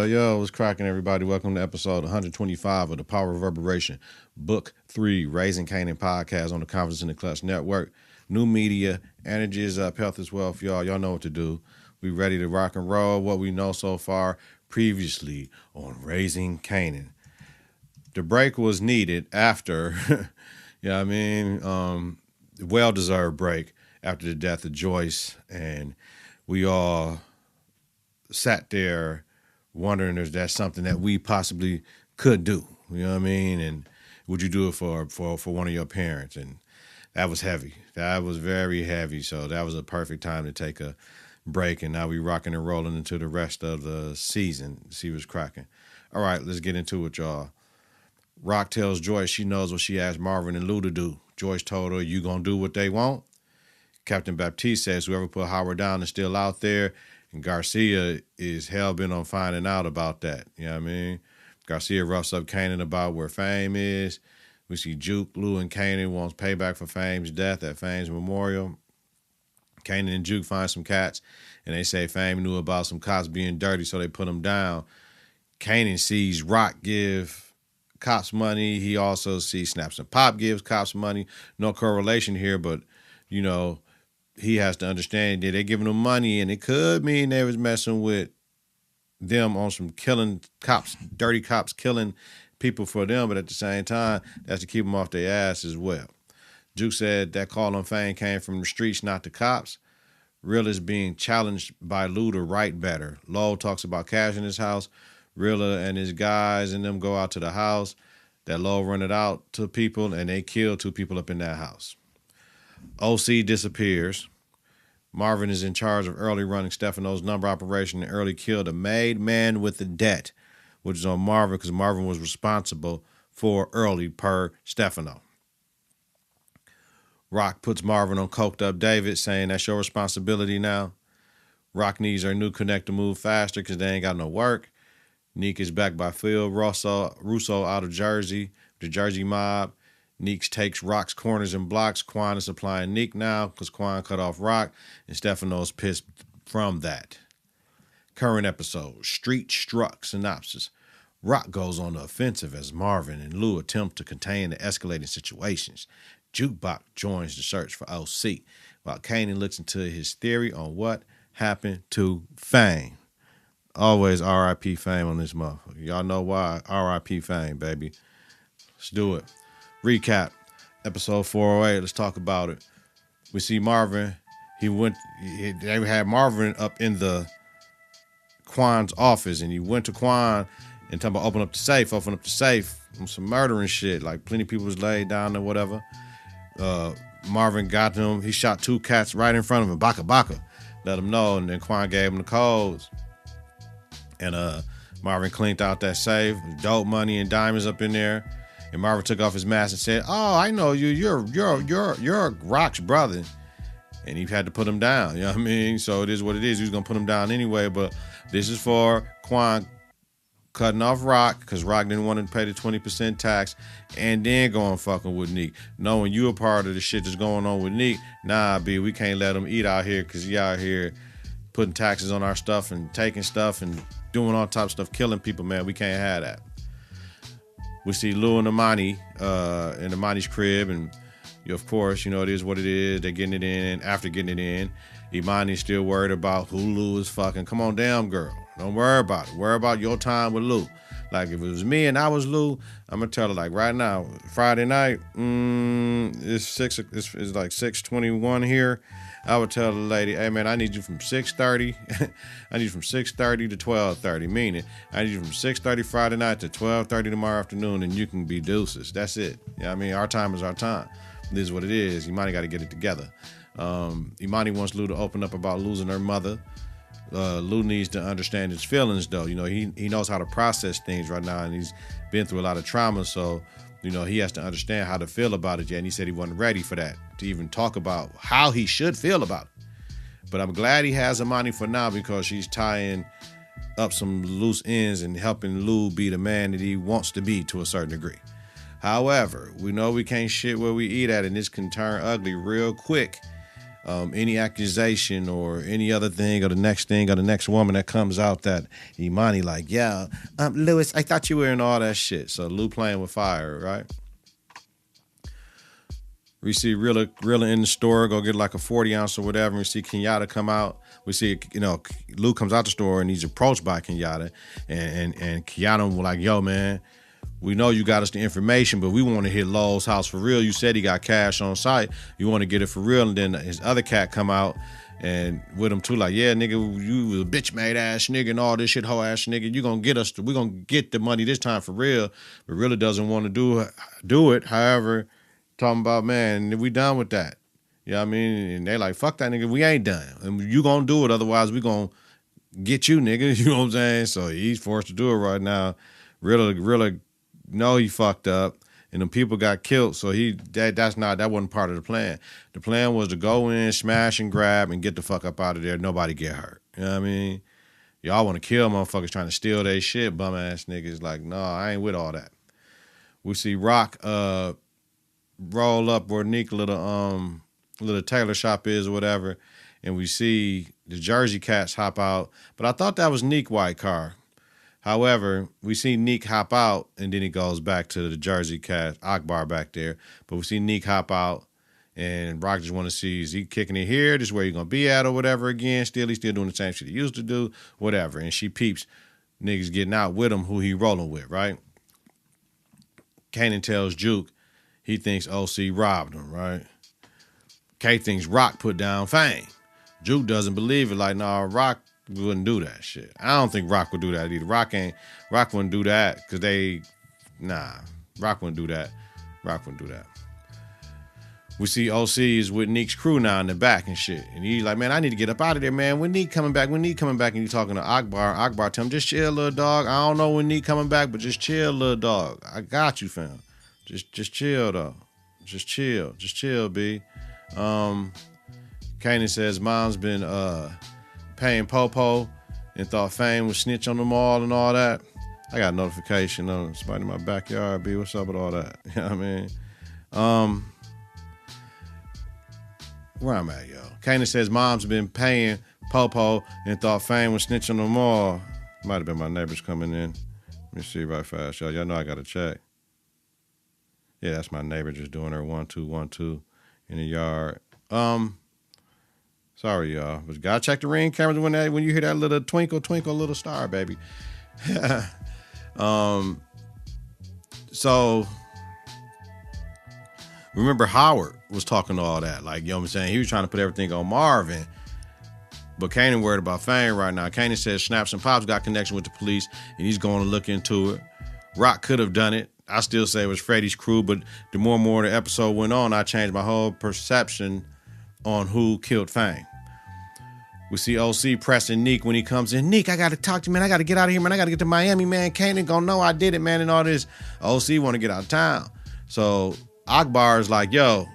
Yo, what's cracking, everybody? Welcome to episode 125 of the Power of Reverberation, Book 3, Raising Kanan podcast on the Konfidence and the Klutch Network. New media, energy is up, health is wealth, y'all. Y'all know what to do. We ready to rock and roll what we know so far previously on Raising Kanan. The break was needed after, well-deserved break after the death of Joyce, and we all sat there wondering if that's something that we possibly could do, you know what I mean? And would you do it for one of your parents? And that was heavy. That was very heavy. So that was a perfect time to take a break. And now we rocking and rolling into the rest of the season. See what's cracking. All right, let's get into it, y'all. Rock tells Joyce she knows what she asked Marvin and Lou to do. Joyce told her, you gonna do what they want? Captain Baptiste says whoever put Howard down is still out there. And Garcia is hell-bent on finding out about that. You know what I mean? Garcia roughs up Kanan about where Fame is. We see Juke, Lou, and Kanan wants payback for Fame's death at Fame's memorial. Kanan and Juke find some cats, and they say Fame knew about some cops being dirty, so they put him down. Kanan sees Rock give cops money. He also sees Snaps and Pop gives cops money. No correlation here, but, you know, he has to understand that they're giving him money, and it could mean they was messing with them on some killing cops, dirty cops killing people for them, but at the same time, that's to keep them off their ass as well. Juke said that call on Fame came from the streets, not the cops. Real is being challenged by Lou to write better. Lowell talks about cash in his house. Rilla and his guys and them go out to the house. That Lowell run it out to people, and they kill 2 people up in that house. OC disappears. Marvin is in charge of Early running Stefano's number operation, and Early killed a made man with a debt, which is on Marvin because Marvin was responsible for Early per Stefano. Rock puts Marvin on coked up David, saying that's your responsibility now. Rock needs her new connect to move faster because they ain't got no work. Neek is backed by Phil Russo out of Jersey, the Jersey mob. Neek takes Rock's corners and blocks. Quan is supplying Neek now because Quan cut off Rock, and Stefano's pissed from that. Current episode, Street Struck synopsis. Rock goes on the offensive as Marvin and Lou attempt to contain the escalating situations. Jukebox joins the search for OC, while Kanan looks into his theory on what happened to Fame. Always R.I.P. Fame on this motherfucker. Y'all know why. R.I.P. Fame, baby. Let's do it. Recap, episode 408. Let's talk about it. We see Marvin. They had Marvin up in the Quan's office, and he went to Quan and talking about open up the safe on some murder and shit. Like plenty of people was laid down or whatever. Marvin got them. He shot 2 cats right in front of him. Baka. Let him know, and then Quan gave him the codes. And Marvin cleaned out that safe. Dope money and diamonds up in there. And Marvin took off his mask and said, "Oh, I know you. You're Rock's brother." And he had to put him down. You know what I mean? So it is what it is. He was gonna put him down anyway. But this is for Quan cutting off Rock because Rock didn't want to pay the 20% tax, and then going fucking with Neek, knowing you a part of the shit that's going on with Neek. Nah, B, we can't let him eat out here because he out here putting taxes on our stuff and taking stuff and doing all types of stuff, killing people. Man, we can't have that. We see Lou and Imani in Imani's crib, and of course, you know, it is what it is. They're getting it in. After getting it in, Imani's still worried about who Lou is fucking. Come on down, girl. Don't worry about it. Worry about your time with Lou. Like, if it was me and I was Lou, I'm going to tell her, like, right now, Friday night, it's like 6:21 here. I would tell the lady, hey, man, I need you from 6:30. I need you from 6:30 to 12:30, meaning I need you from 6:30 Friday night to 12:30 tomorrow afternoon, and you can be deuces. That's it. You know what I mean? Our time is our time. This is what it is. Imani got to get it together. Imani wants Lou to open up about losing her mother. Lou needs to understand his feelings, though. You know, he knows how to process things right now, and he's been through a lot of trauma, so, you know, he has to understand how to feel about it yet, and he said he wasn't ready for that, to even talk about how he should feel about it. But I'm glad he has Imani for now because she's tying up some loose ends and helping Lou be the man that he wants to be to a certain degree. However, we know we can't shit where we eat at, and this can turn ugly real quick. Any accusation or any other thing or the next woman that comes out that Imani like, yeah, Lewis, I thought you were in all that shit. So Lou playing with fire, right? We see Rilla in the store, go get like a 40 ounce or whatever. And we see Kenyatta come out. We see, Lou comes out the store and he's approached by Kenyatta. And Kenyatta was like, yo, man, we know you got us the information, but we want to hit Lowell's house for real. You said he got cash on site. You want to get it for real. And then his other cat come out and with him too, like, yeah, nigga, you was a bitch made ass nigga and all this shit hoe ass nigga. You gonna get us, we gonna get the money this time for real. But really doesn't want to do it. However, talking about, man, we done with that. You know what I mean? And they like, fuck that nigga, we ain't done. And you gonna do it, otherwise we gonna get you, nigga. You know what I'm saying? So he's forced to do it right now. Really know he fucked up. And the people got killed, so that wasn't part of the plan. The plan was to go in, smash and grab, and get the fuck up out of there. Nobody get hurt. You know what I mean? Y'all want to kill motherfuckers trying to steal their shit, bum ass niggas. Like, no, I ain't with all that. We see Rock roll up where Nick little tailor shop is or whatever, and we see the Jersey cats hop out. But I thought that was Nick white car. However, we see Neek hop out, and then he goes back to the Jersey cat, Akbar back there. But we see Neek hop out, and Rock just want to see, is he kicking it here? This is where he's going to be at or whatever again. He's still doing the same shit he used to do, whatever. And she peeps niggas getting out with him who he rolling with, right? Kanan tells Juke he thinks OC robbed him, right? K thinks Rock put down Fame. Juke doesn't believe it, like, nah, Rock wouldn't do that shit. I don't think Rock would do that either. Rock wouldn't do that because Rock wouldn't do that. Rock wouldn't do that. We see OC is with Neek's crew now in the back and shit. And he's like, man, I need to get up out of there, man. When Neek coming back? And you talking to Akbar. Akbar tell him, just chill, little dog. I don't know when Neek coming back, but just chill, little dog. I got you, fam. Just chill, though. Just chill, B. Kanan says mom's been paying Popo and thought Fame was snitch on them all and all that. I got a notification on somebody in my backyard, B. What's up with all that? You know what I mean? Where I'm at, yo. Kanan says mom's been paying Popo and thought Fame was snitching on them all. Might have been my neighbors coming in. Let me see right fast, y'all. Y'all know I got to check. Yeah, that's my neighbor just doing her 1 2 1 2 in the yard. Sorry, y'all. But you gotta check the ring cameras when you hear that little twinkle, twinkle, little star, baby. So remember Howard was talking to all that. Like, you know what I'm saying? He was trying to put everything on Marvin. But Kanan worried about Fame right now. Kanan says Snaps and Pops got connection with the police, and he's going to look into it. Rock could have done it. I still say it was Freddie's crew, but the more and more the episode went on, I changed my whole perception on who killed Fame. We see OC pressing Neek when he comes in. Neek, I got to talk to you, man. I got to get out of here, man. I got to get to Miami, man. Kanan gonna know I did it, man, and all this. OC want to get out of town. So Akbar is like, yo,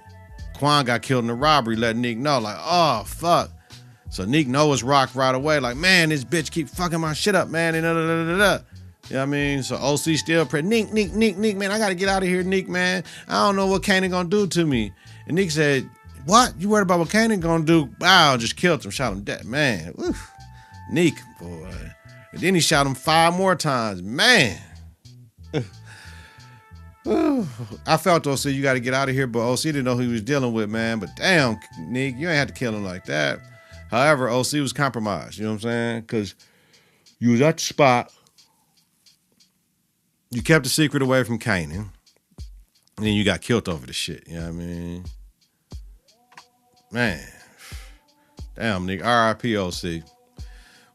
Quan got killed in the robbery. Let Neek know. Like, oh, fuck. So Neek knows Rock right away. Like, man, this bitch keep fucking my shit up, man. And da, da, da, da, da. You know what I mean? So OC still praying, Neek, man, I got to get out of here, Neek, man. I don't know what Kanan gonna do to me. And Neek said, what? You worried about what Kanan gonna do? Wow, just killed him, shot him dead. Man, oof. Neek, boy. And then he shot him 5 more times. Man. I felt OC, you got to get out of here, but OC didn't know who he was dealing with, man. But damn, Neek, you ain't have to kill him like that. However, OC was compromised, you know what I'm saying? Because you was at the spot. You kept the secret away from Kanan. And then you got killed over the shit, you know what I mean? Man, damn, nigga, R.I.P. OC.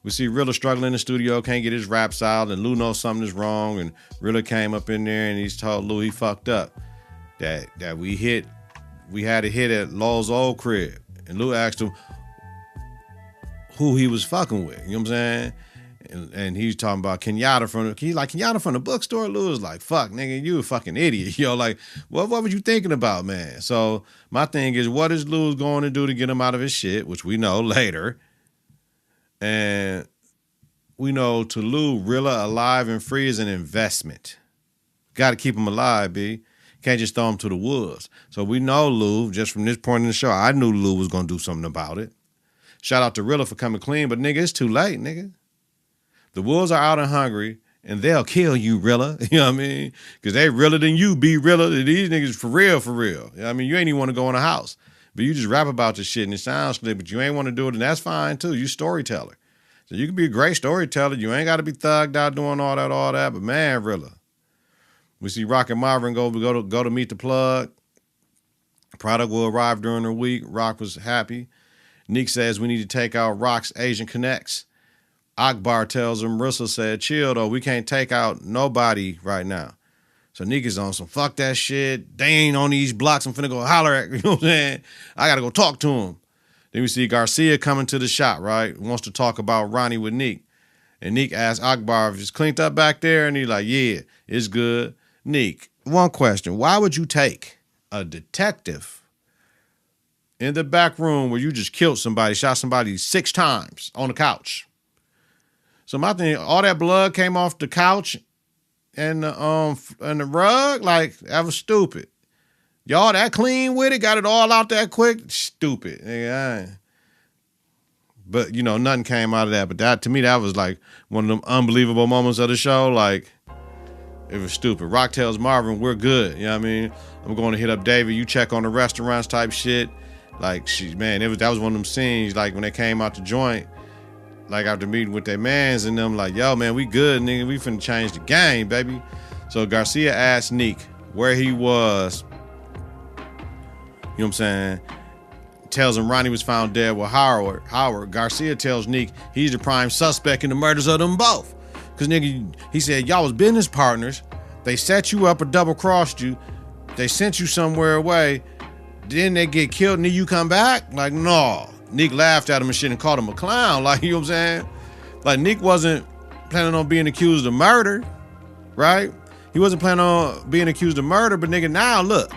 We see Rilla struggling in the studio, can't get his raps out, and Lou knows something is wrong, and Rilla came up in there and he's told Lou he fucked up. That we had a hit at Lowell's old crib. And Lou asked him who he was fucking with, you know what I'm saying? And he's talking about Kenyatta from the bookstore. Lou was like, fuck, nigga, you a fucking idiot. Yo, like, what was you thinking about, man? So my thing is, what is Lou going to do to get him out of his shit, which we know later? And we know to Lou, Rilla alive and free is an investment. Got to keep him alive, B. Can't just throw him to the wolves. So we know Lou, just from this point in the show, I knew Lou was going to do something about it. Shout out to Rilla for coming clean, but nigga, it's too late, nigga. The wolves are out and hungry, and they'll kill you, Rilla. You know what I mean? Because they realer than you, be realer. These niggas for real, for real. You know what I mean? You ain't even want to go in the house. But you just rap about this shit, and it sounds slick, but you ain't want to do it, and that's fine, too. You storyteller. So you can be a great storyteller. You ain't got to be thugged out doing all that. But man, Rilla. We see Rock and Marvin go to meet the plug. Product will arrive during the week. Rock was happy. Neek says we need to take out Rock's Asian connects. Akbar tells him, Russell said, chill though, we can't take out nobody right now. So Neek is on some fuck that shit. They ain't on these blocks. I'm finna go holler at, you know what I'm saying? I gotta go talk to him. Then we see Garcia coming to the shop, right? Wants to talk about Ronnie with Neek. And Neek asks Akbar if it's cleaned up back there. And he's like, yeah, it's good. Neek, one question. Why would you take a detective in the back room where you just killed somebody, shot somebody 6 times on the couch? So my thing, all that blood came off the couch and the rug, like, that was stupid. Y'all that clean with it, got it all out that quick? Stupid. Yeah. But, you know, nothing came out of that. But that, to me, that was like one of them unbelievable moments of the show. Like, it was stupid. Rock tells Marvin, we're good. You know what I mean? I'm going to hit up David. You check on the restaurants type shit. Like, that was one of them scenes, like, when they came out the joint, like, after meeting with their mans and them, like, yo, man, we good, nigga. We finna change the game, baby. So Garcia asked Neek where he was. You know what I'm saying? Tells him Ronnie was found dead with Howard. Garcia tells Neek he's the prime suspect in the murders of them both. Because, nigga, he said, y'all was business partners. They set you up or double-crossed you. They sent you somewhere away. Then they get killed and then you come back? Like, no. Neek laughed at him and shit and called him a clown. Like, you know what I'm saying? Like, Neek wasn't planning on being accused of murder, right? He wasn't planning on being accused of murder, but nigga, now look.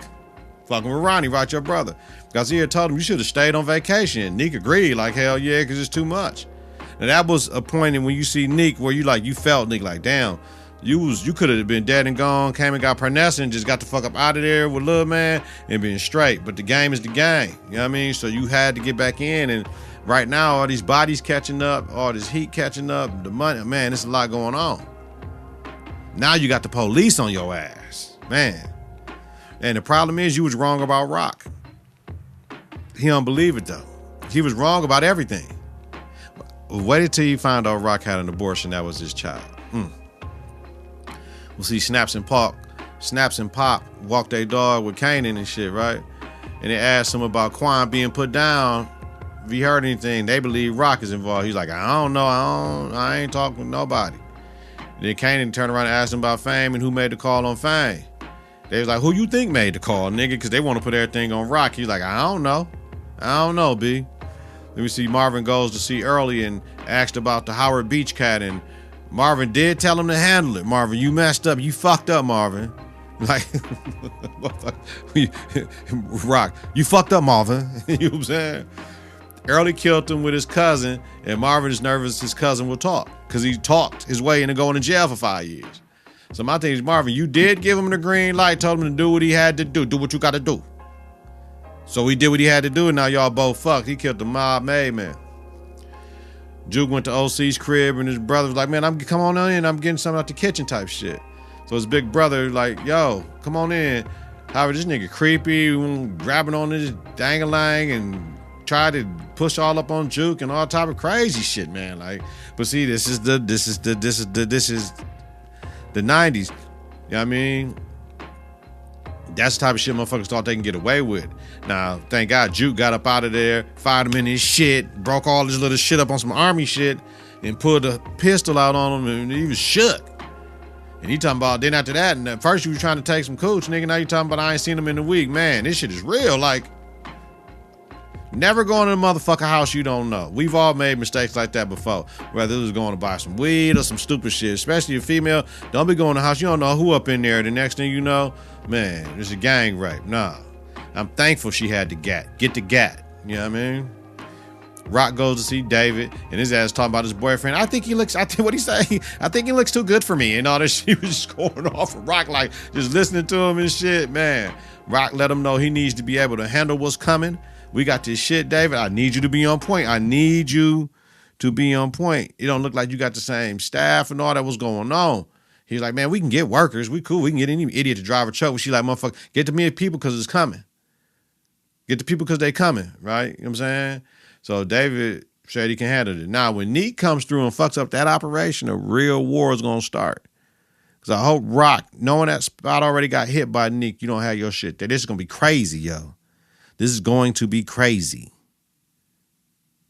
Fucking with Ronnie, right, your brother. Garcia told him you should have stayed on vacation. Neek agreed, like, hell yeah, because it's too much. And that was a point in when you see Neek where you felt Neek like, damn, you could have been dead and gone, came and got Parnessa and just got the fuck up out of there with Lil Man and being straight. But the game is the game. You know what I mean? So you had to get back in. And right now, all these bodies catching up, all this heat catching up, the money, man, there's a lot going on. Now you got the police on your ass, man. And the problem is you was wrong about Rock. He don't believe it though. He was wrong about everything. Wait till you find out Rock had an abortion that was his child. We'll see Snaps and Pop walk their dog with Kanan and shit, right? And they asked him about Quan being put down. If he heard anything, they believe Rock is involved. He's like, I don't know. I ain't talking with nobody. And then Kanan turned around and asked him about Fame and who made the call on Fame. They was like, who you think made the call, nigga? Because they want to put everything on Rock. He's like, I don't know, B. Then we see Marvin goes to see Early and asked about the Howard Beach cat, and Marvin did tell him to handle it. Marvin, you messed up. You fucked up, Marvin. Like, Rock, you fucked up, Marvin. You know what I'm saying? Early killed him with his cousin, and Marvin is nervous his cousin will talk because he talked his way into going to jail for 5 years. So my thing is, Marvin, you did give him the green light, told him to do what he had to do. Do what you got to do. So he did what he had to do, and now y'all both fucked. He killed the mob made man. Juke went to OC's crib, and his brother was like, man, come on in. I'm getting something out the kitchen type shit. So his big brother like, yo, come on in. However, this nigga creepy, grabbing on this dang-a-lang and tried to push all up on Juke and all type of crazy shit, man. Like, but see, this is the 90s. You know what I mean? That's the type of shit motherfuckers thought they can get away with. Now, thank God Juke got up out of there, fired him in his shit, broke all his little shit up on some army shit, and pulled a pistol out on him, and he was shook. And he talking about, then after that, and at first you was trying to take some cooch, nigga, now you talking about I ain't seen him in a week. Man, this shit is real. Like, never going to the motherfucker house you don't know. We've all made mistakes like that before. Whether it was going to buy some weed or some stupid shit, especially a female. Don't be going to the house. You don't know who up in there. The next thing you know, man, there's a gang rape. Nah. I'm thankful she had the gat. Get the gat. You know what I mean? Rock goes to see David, and his ass talking about his boyfriend. I think what he say? I think he looks too good for me. And all this shit was just going off of Rock, like just listening to him and shit, man. Rock let him know he needs to be able to handle what's coming. We got this shit, David. I need you to be on point. I need you to be on point. It don't look like you got the same staff and all that was going on. He's like, man, we can get workers. We cool. We can get any idiot to drive a truck. She like, motherfucker, get to me people because it's coming. Get the people because they coming, right? You know what I'm saying? So David said he can handle it. Now, when Neek comes through and fucks up that operation, a real war is going to start. Because I hope Rock, knowing that Spot already got hit by Neek, you don't have your shit there. This is going to be crazy, yo. This is going to be crazy.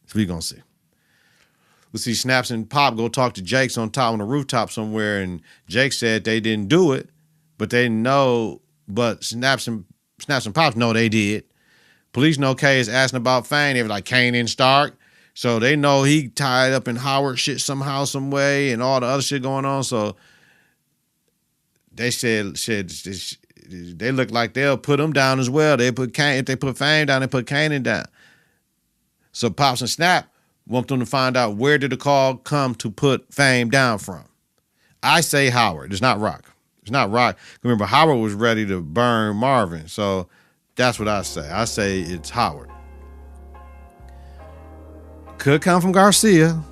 So we're going to see. We see Snaps and Pop go talk to Jake's on the rooftop somewhere, and Jake said they didn't do it, but they know, but Snaps and Pops know they did. Police know Kay is asking about Fane. They were like, Kanan Stark. So they know he tied up in Howard shit somehow, some way, and all the other shit going on. So they said they look like they'll put him down as well. If they put Fane down, they put Kanan down. So Pops and Snap want them to find out where did the call come to put Fame down from. I say Howard. It's not Rock. It's not Rock. Remember, Howard was ready to burn Marvin. So that's what I say. I say it's Howard. Could come from Garcia.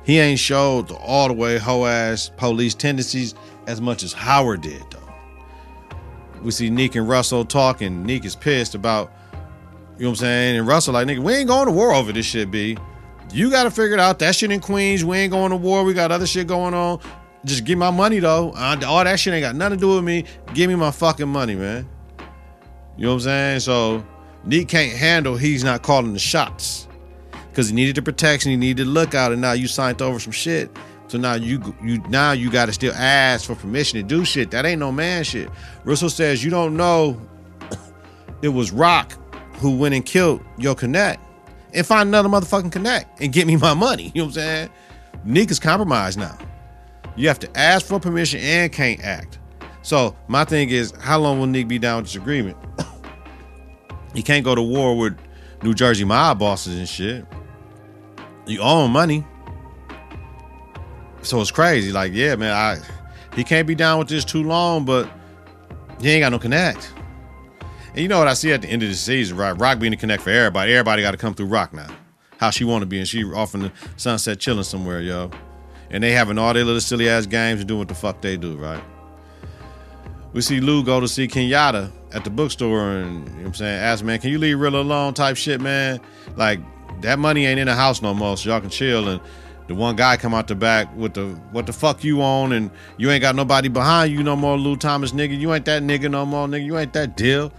He ain't showed all the way hoe-ass police tendencies as much as Howard did, though. We see Neek and Russell talking. Neek is pissed about, you know what I'm saying? And Russell like, nigga, we ain't going to war over this shit, B. You got to figure it out. That shit in Queens, we ain't going to war. We got other shit going on. Just give my money, though. All that shit ain't got nothing to do with me. Give me my fucking money, man. You know what I'm saying? So Neek can't handle he's not calling the shots because he needed the protection. He needed the lookout, and now you signed over some shit. So now you got to still ask for permission to do shit. That ain't no man shit. Russell says you don't know it was Rock who went and killed your connect, and find another motherfucking connect and get me my money. You know what I'm saying? Neek is compromised now. You have to ask for permission and can't act. So my thing is, how long will Neek be down with this agreement? He can't go to war with New Jersey mob bosses and shit. You owe him money. So it's crazy. Like, yeah, man, he can't be down with this too long, but he ain't got no connect. And you know what I see at the end of the season, right? Rock being the connect for everybody. Everybody got to come through Rock now. How she want to be, and she off in the sunset chilling somewhere, yo. And they having all their little silly ass games and doing what the fuck they do, right? We see Lou go to see Kenyatta at the bookstore and, you know what I'm saying, ask, man, can you leave Rilla alone type shit, man? Like, that money ain't in the house no more, so y'all can chill. And the one guy come out the back with the, what the fuck you on, and you ain't got nobody behind you no more, Lou Thomas, nigga. You ain't that nigga no more, nigga. You ain't that deal.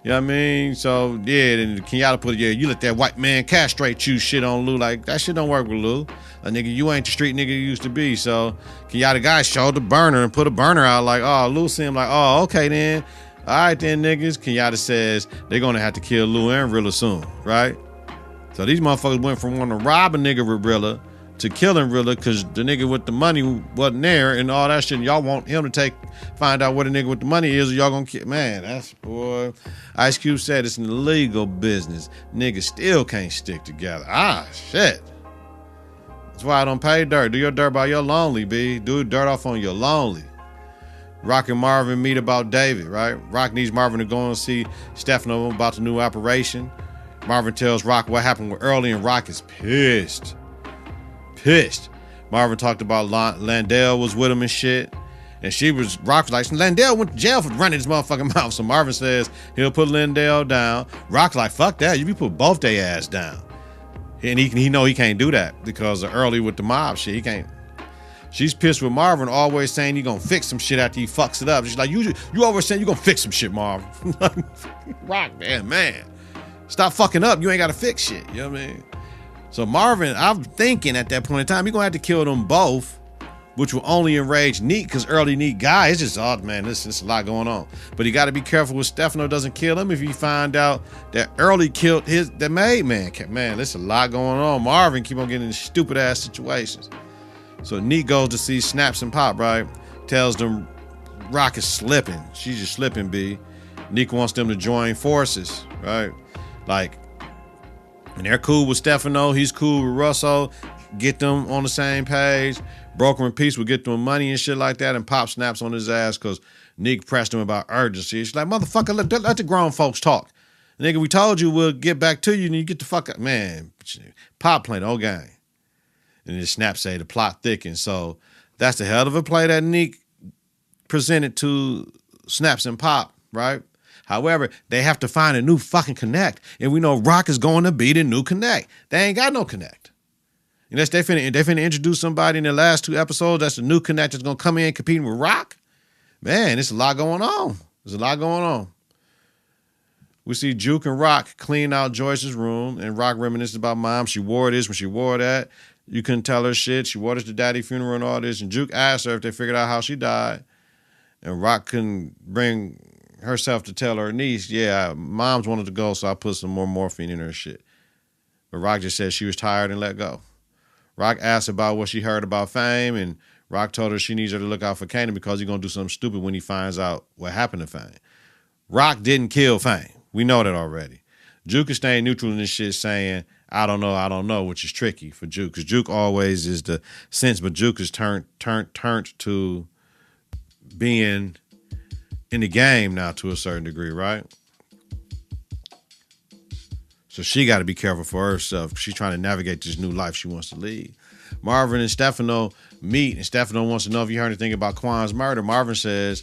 You know what I mean? So, yeah, then Kenyatta put, yeah, you let that white man castrate you shit on Lou. Like, that shit don't work with Lou. Like, nigga, you ain't the street nigga you used to be. So, Kenyatta guy showed the burner and put a burner out like, oh, Lou seemed like, oh, okay then. All right then, niggas. Kenyatta says they're going to have to kill Lou and Rilla soon, right? So, these motherfuckers went from wanting to rob a nigga with Rilla to killing Rilla because the nigga with the money wasn't there and all that shit. And y'all want him to find out where the nigga with the money is, or y'all gonna kill. Man, that's, boy. Ice Cube said it's an illegal business. Niggas still can't stick together. Ah, shit. That's why I don't pay dirt. Do your dirt by your lonely, B. Do dirt off on your lonely. Rock and Marvin meet about David, right? Rock needs Marvin to go and see Stefano about the new operation. Marvin tells Rock what happened with Early, and Rock is pissed. Marvin talked about Landell was with him and shit. And Rock was like, Landell went to jail for running his motherfucking mouth. So Marvin says he'll put Landell down. Rock's like, fuck that. You put both their ass down. And he know he can't do that because of Early with the mob shit. He can't. She's pissed with Marvin, always saying he gonna fix some shit after he fucks it up. She's like, you always saying you gonna fix some shit, Marvin. Rock, man. Stop fucking up. You ain't gotta fix shit. You know what I mean? So Marvin, I'm thinking at that point in time, he's gonna have to kill them both, which will only enrage Neek, because Early Neek guy, it's just, oh man, this a lot going on. But he gotta be careful with Stefano doesn't kill him if he find out that Early killed the maid man. Man, there's a lot going on. Marvin keep on getting in stupid ass situations. So Neek goes to see Snaps and Pop, right? Tells them Rock is slipping. She's just slipping, B. Neek wants them to join forces, right? Like, And they're cool with Stefano. He's cool with Russell. Get them on the same page. Broker and Peace will get them money and shit like that. And Pop snaps on his ass because Nick pressed him about urgency. She's like, motherfucker, let the grown folks talk. Nigga, we told you we'll get back to you and you get the fuck out. Man, Pop playing the whole game. And then Snap say the plot thickens. So that's the hell of a play that Nick presented to Snaps and Pop, right? However, they have to find a new fucking connect. And we know Rock is going to be the new connect. They ain't got no connect. Unless they finna introduce somebody in the last 2 episodes that's a new connect that's going to come in competing with Rock. Man, there's a lot going on. There's a lot going on. We see Juke and Rock clean out Joyce's room, and Rock reminisces about Mom. She wore this when she wore that. You couldn't tell her shit. She wore this to Daddy funeral and all this. And Juke asked her if they figured out how she died. And Rock couldn't bring herself to tell her niece, yeah, Mom's wanted to go, so I put some more morphine in her shit. But Rock just said she was tired and let go. Rock asked about what she heard about Fame, and Rock told her she needs her to look out for Kanan because he's going to do something stupid when he finds out what happened to Fame. Rock didn't kill Fame. We know that already. Juke is staying neutral in this shit, saying, I don't know, which is tricky for Juke, because Juke always is the sense, but Juke is turned to being in the game now to a certain degree, right? So she got to be careful for herself. She's trying to navigate this new life she wants to lead. Marvin and Stefano meet, and Stefano wants to know if you heard anything about Quan's murder. Marvin says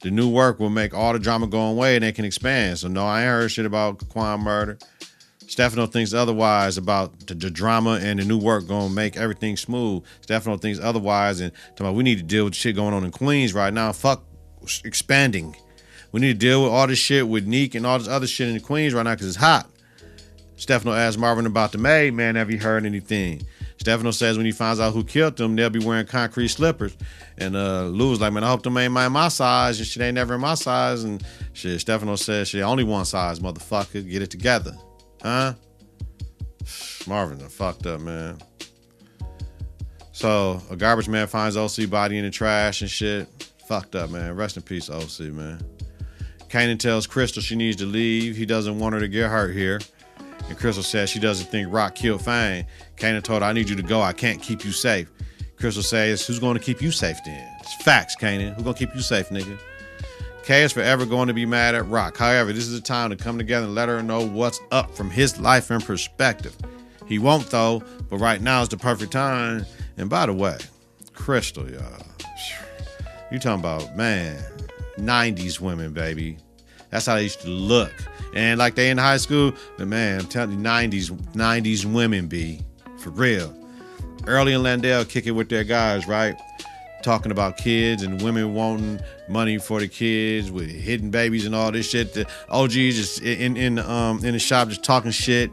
the new work will make all the drama go away and they can expand. So no, I ain't heard shit about Quan murder. Stefano thinks otherwise about the drama, and the new work gonna make everything smooth. Stefano thinks otherwise, and talking about we need to deal with shit going on in Queens right now. Fuck expanding. We need to deal with all this shit with Neek and all this other shit in the Queens right now because it's hot. Stefano asks Marvin about the maid, man, have you heard anything? Stefano says when he finds out who killed them, they'll be wearing concrete slippers. And Lou was like, man, I hope them ain't my size. And shit ain't never in my size. And shit, Stefano says, shit, only one size, motherfucker. Get it together. Huh? Marvin done fucked up, man. So a garbage man finds OC body in the trash and shit. Fucked up, man. Rest in peace, OC, man. Kanan tells Crystal she needs to leave. He doesn't want her to get hurt here. And Crystal says she doesn't think Rock killed Fame. Kanan told her, I need you to go. I can't keep you safe. Crystal says, who's going to keep you safe then? It's facts, Kanan. Who's going to keep you safe, nigga? Kay is forever going to be mad at Rock. However, this is the time to come together and let her know what's up from his life and perspective. He won't, though, but right now is the perfect time. And by the way, Crystal, y'all. You talking about, man, 90s women, baby. That's how they used to look. And like they in high school, but man, I'm telling you, 90s women be, for real. Early and Landell kick it with their guys, right? Talking about kids and women wanting money for the kids with hidden babies and all this shit. The OGs just in the shop just talking shit.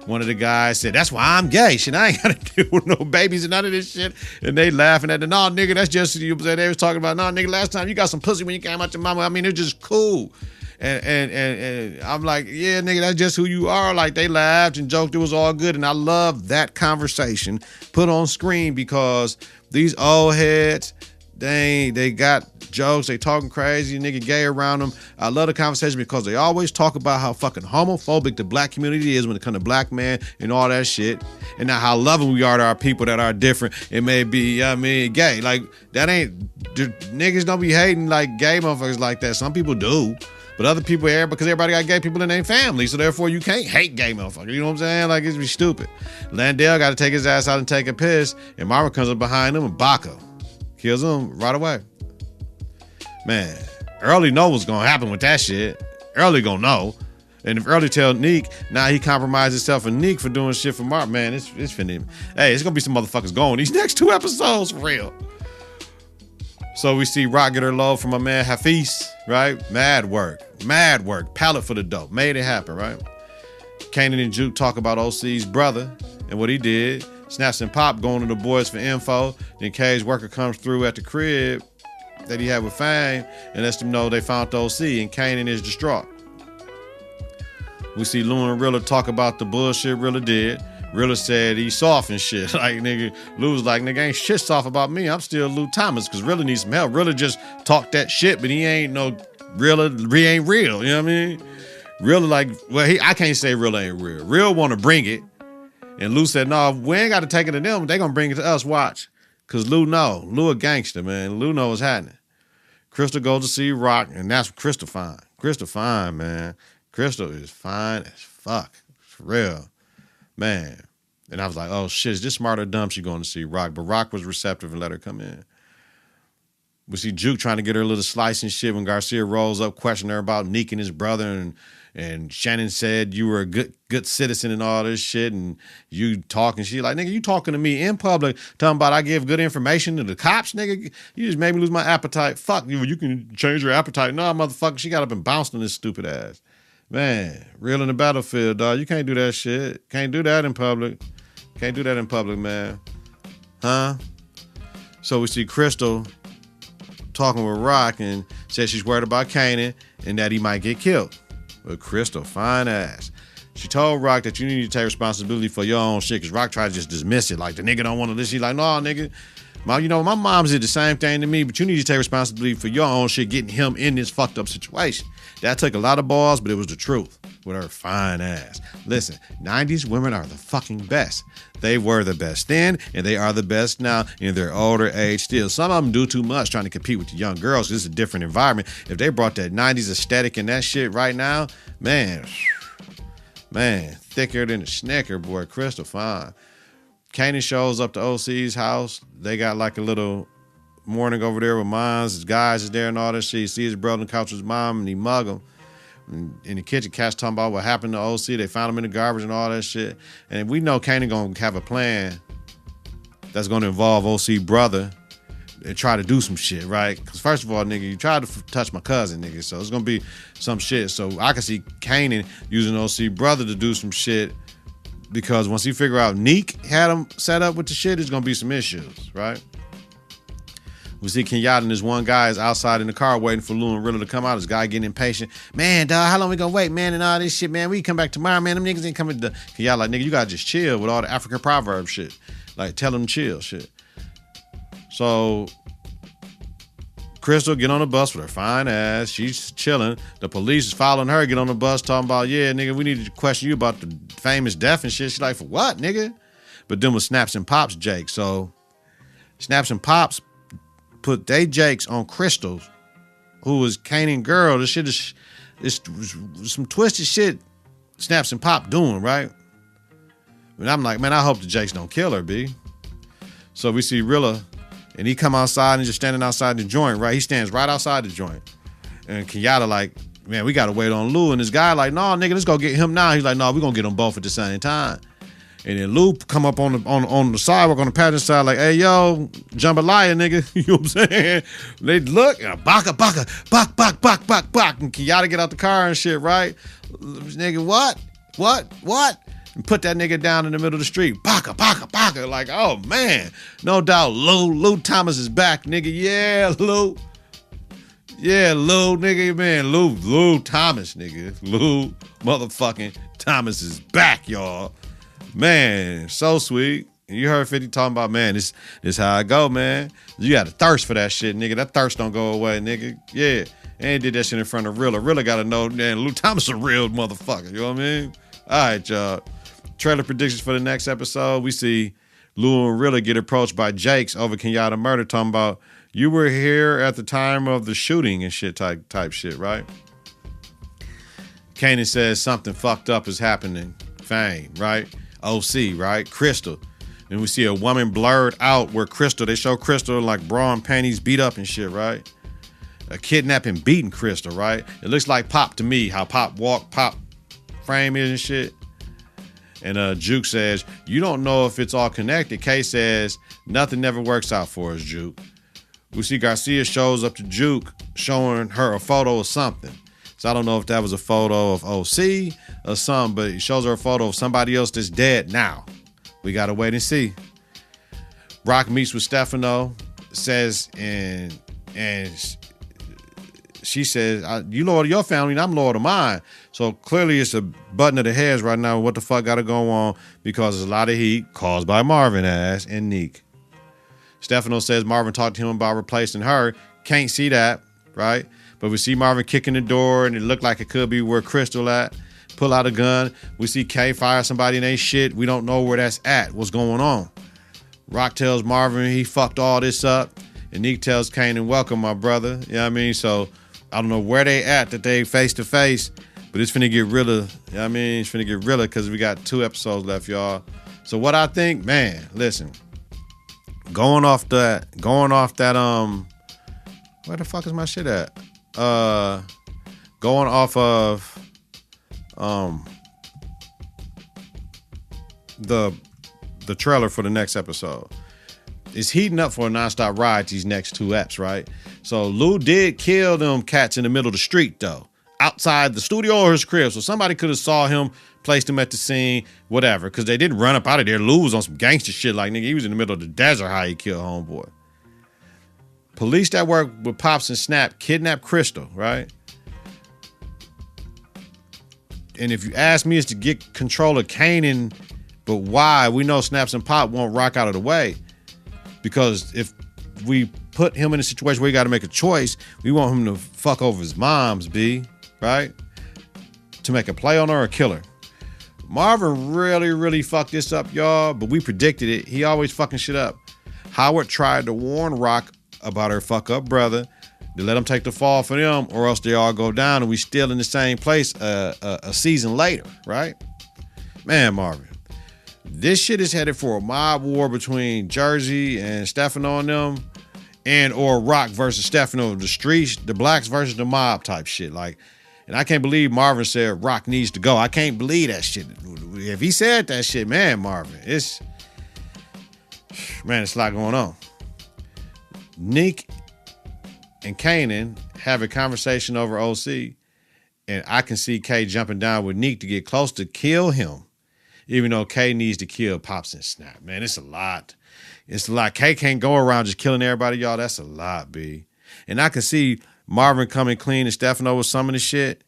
One of the guys said, that's why I'm gay. Shit, I ain't got to deal with no babies and none of this shit. And they laughing at it. No, nigga, that's just, they was talking about, no, nigga, last time you got some pussy when you came out your mama. I mean, it's just cool. And I'm like, yeah, nigga, that's just who you are. Like, they laughed and joked. It was all good. And I love that conversation put on screen because these old heads, they got jokes. They talking crazy, nigga gay around them. I love the conversation because they always talk about how fucking homophobic the black community is when it comes to black man and all that shit. And now how loving we are to our people that are different. It may be, gay. Like, that ain't, niggas don't be hating like gay motherfuckers like that. Some people do. But other people here, because everybody got gay people in their family, so therefore you can't hate gay motherfuckers. You know what I'm saying? Like, it'd be stupid. Landell got to take his ass out and take a piss, and Marvin comes up behind him and Baca kills him right away. Man, Early know what's gonna happen with that shit. Early gonna know. And if Early tell Neek, now he compromised himself and Neek for doing shit for Mark, man, it's finna. Hey, it's gonna be some motherfuckers going these next 2 episodes for real. So we see Rock get her low from my man Hafiz, right? Mad work, pallet for the dope, made it happen, right? Kanan and Juke talk about OC's brother and what he did. Snaps and Pop going to the boys for info. Then K's worker comes through at the crib that he had with Fame and lets them know they found the OC, and Kanan is distraught. We see Lou and Rilla talk about the bullshit Rilla did. Rilla said he's soft and shit. Like, nigga, Lou was like, nigga, ain't shit soft about me. I'm still Lou Thomas, because Rilla needs some help. Rilla just talked that shit, but he ain't no Rilla, he ain't real. You know what I mean? Real like, well, I can't say real ain't real. Real want to bring it. And Lou said, no, we ain't got to take it to them. They gonna bring it to us, watch. Because Lou know. Lou a gangster, man. Lou know what's happening. Crystal goes to see Rock, and that's Crystal fine. Crystal fine, man. Crystal is fine as fuck. For real. Man. And I was like, oh shit, is this smart or dumb she going to see Rock? But Rock was receptive and let her come in. We see Juke trying to get her a little slice and shit when Garcia rolls up, questioning her about Neek and his brother, and Shannon said you were a good citizen and all this shit, and you talking shit. Like, nigga, you talking to me in public, talking about I give good information to the cops, nigga. You just made me lose my appetite. Fuck you. You can change your appetite. No, motherfucker, she got up and bounced on this stupid ass. Man, real in the battlefield, dog. You can't do that shit. Can't do that in public. Can't do that in public, man. Huh? So we see Crystal talking with Rock and said she's worried about Kanan and that he might get killed. But Crystal, fine ass. She told Rock that you need to take responsibility for your own shit, because Rock tried to just dismiss it. Like, the nigga don't want to listen. She's like, no, nigga. My mom's did the same thing to me, but you need to take responsibility for your own shit, getting him in this fucked up situation. That took a lot of balls, but it was the truth with her fine ass. Listen, 90s women are the fucking best. They were the best then, and they are the best now in their older age still. Some of them do too much trying to compete with the young girls. This is a different environment. If they brought that 90s aesthetic and that shit right now, man, thicker than a Snicker, boy. Crystal fine. Kanan shows up to OC's house. They got like a little morning over there with moms. His guys is there and all that shit. He sees his brother on the couch with his mom, and he mug him. And in the kitchen, Cat's talking about what happened to OC. They found him in the garbage and all that shit. And we know Kanan gonna have a plan that's gonna involve OC brother and try to do some shit, right? Because first of all, nigga, you tried to touch my cousin, nigga. So it's gonna be some shit. So I can see Kanan using OC brother to do some shit, because once he figure out Neek had him set up with the shit, there's gonna be some issues, right? We see Kenyatta and this one guy is outside in the car waiting for Lou and Riddle to come out. This guy getting impatient. Man, dog, how long we gonna wait, man, and all this shit, man? We come back tomorrow, man. Them niggas ain't coming to Kenyatta like, nigga, you gotta just chill with all the African proverb shit. Like, tell them chill shit. So Crystal get on the bus with her fine ass. She's chilling. The police is following her, get on the bus talking about, yeah, nigga, we need to question you about the famous death and shit. She's like, for what, nigga? But then with Snaps and Pops Jake. So Snaps and Pops put they Jakes on Crystal, who was Kanan girl. This shit is some twisted shit Snaps and Pop doing, right? And I'm like, man, I hope the Jakes don't kill her, B. So we see Rilla, and he come outside and just standing outside the joint, right? He stands right outside the joint. And Kenyatta like, man, we got to wait on Lou. And this guy like, no, nigga, let's go get him now. He's like, no, we're going to get them both at the same time. And then Lou come up on the sidewalk on the passenger side like, hey, yo, jambalaya, nigga. You know what I'm saying? They look, and baka, bak. And Kenyatta get out the car and shit, right? Nigga, what? And put that nigga down in the middle of the street. Baka. Like, oh, man. No doubt, Lou Thomas is back, nigga. Yeah, Lou. Yeah, Lou, nigga, man. Lou Thomas, nigga. Lou motherfucking Thomas is back, y'all. Man, so sweet. And you heard 50 talking about, man, this how I go, man. You got a thirst for that shit, nigga. That thirst don't go away, nigga. Yeah. And did that shit in front of Rilla. Rilla got to know, man, Lou Thomas a real motherfucker. You know what I mean? All right, y'all. Trailer predictions for the next episode. We see Lou and Rilla get approached by Jakes over Kenyatta murder, talking about, you were here at the time of the shooting and shit type shit, right? Kanan says something fucked up is happening. Fame, right? OC, right? Crystal. And we see a woman blurred out where Crystal, they show Crystal like bra and panties beat up and shit, right? A kidnapping beating Crystal, right? It looks like Pop to me, how Pop walk, Pop frame is and shit. And Juke says, you don't know if it's all connected. Kay says, nothing never works out for us, Juke. We see Garcia shows up to Juke showing her a photo of something. So I don't know if that was a photo of OC or something, but he shows her a photo of somebody else that's dead now. We got to wait and see. Rock meets with Stefano, says, and she says, you loyal to your family and I'm loyal to mine. So clearly it's a button of the heads right now. What the fuck got to go on? Because there's a lot of heat caused by Marvin ass and Neek. Stefano says Marvin talked to him about replacing her. Can't see that, right? But we see Marvin kicking the door, and it looked like it could be where Crystal at. Pull out a gun. We see K fire somebody and they shit. We don't know where that's at. What's going on? Rock tells Marvin he fucked all this up. And Neek tells Kanan, welcome, my brother. You know what I mean? So I don't know where they at that they face to face, but it's finna get realer. You know what I mean? It's finna get realer because we got 2 episodes left, y'all. So what I think, man, listen. Going off that, where the fuck is my shit at? Going off of the trailer for the next episode. It's heating up for a nonstop ride these next 2 eps, right? So Lou did kill them cats in the middle of the street, though. Outside the studio or his crib. So somebody could have saw him, placed him at the scene, whatever. Because they didn't run up out of there. Lou was on some gangster shit. Like, nigga, he was in the middle of the desert how he killed homeboy. Police that work with Pops and Snap kidnapped Crystal, right? And if you ask me, it's to get control of Kanan. But why? We know Snaps and Pop won't rock out of the way. Because if we put him in a situation where he got to make a choice, we want him to fuck over his mom's, B, right? To make a play on her or kill her. Marvin really fucked this up, y'all, but we predicted it. He always fucking shit up. Howard tried to warn Rock about her fuck up brother to let him take the fall for them, or else they all go down and we still in the same place a season later, right? Man, Marvin. This shit is headed for a mob war between Jersey and Stefano and them, and or Rock versus Stefano, the streets, the blacks versus the mob type shit. Like, and I can't believe Marvin said Rock needs to go. I can't believe that shit. If he said that shit, man, Marvin, it's a lot going on. Neek and Kanan have a conversation over OC, and I can see K jumping down with Neek to get close to kill him. Even though K needs to kill Pops and Snap. Man, it's a lot. It's a lot. K can't go around just killing everybody, y'all. That's a lot, B. And I can see Marvin coming clean and Stefano with some of the shit.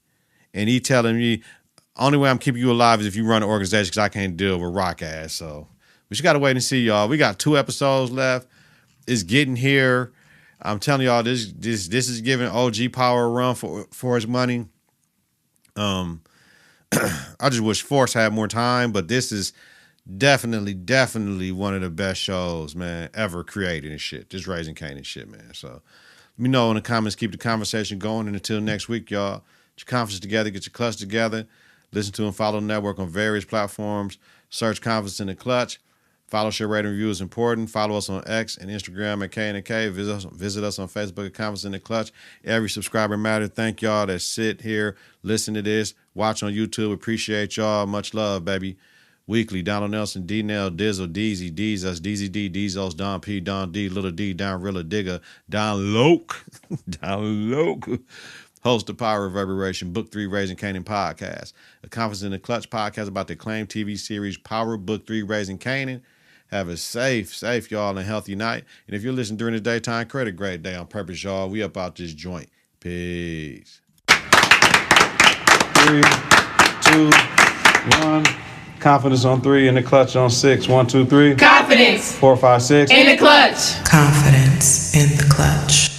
And he telling me, only way I'm keeping you alive is if you run an organization because I can't deal with Rock ass. So, but you got to wait and see, y'all. We got 2 episodes left. It's getting here. I'm telling y'all, this is giving OG Power a run for his money. I just wish Force had more time, but this is definitely one of the best shows, man, ever created and shit. Just Raising Kanan shit, man. So let me know in the comments. Keep the conversation going. And until next week, y'all, get your confidence together, get your clutch together. Listen to and follow the network on various platforms. Search Confidence in the Clutch. Follow, share, rate, and review is important. Follow us on X and Instagram at K&K. Visit us on Facebook at Confidence in the Clutch. Every subscriber matters. Thank y'all that sit here, listen to this, watch on YouTube. Appreciate y'all. Much love, baby. Weekly, Donald Nelson, D-Nell, Dizzle, Deezy, Deezus, Deezy D, Deezos, Don P, Don D, Little D, Don Rilla, Digger, Don Loke, Don Loke. Host of Power Reverberation, Book 3 Raising Kanan podcast. A Confidence in the Clutch podcast about the acclaimed TV series Power, Book 3 Raising Kanan. Have a safe, y'all, and healthy night. And if you're listening during the daytime, create a great day on purpose, y'all. We up out this joint. Peace. 3, 2, 1. Confidence on 3 and the clutch on 6. 1, 2, 3. Confidence. 4, 5, 6. In the clutch. Confidence in the clutch.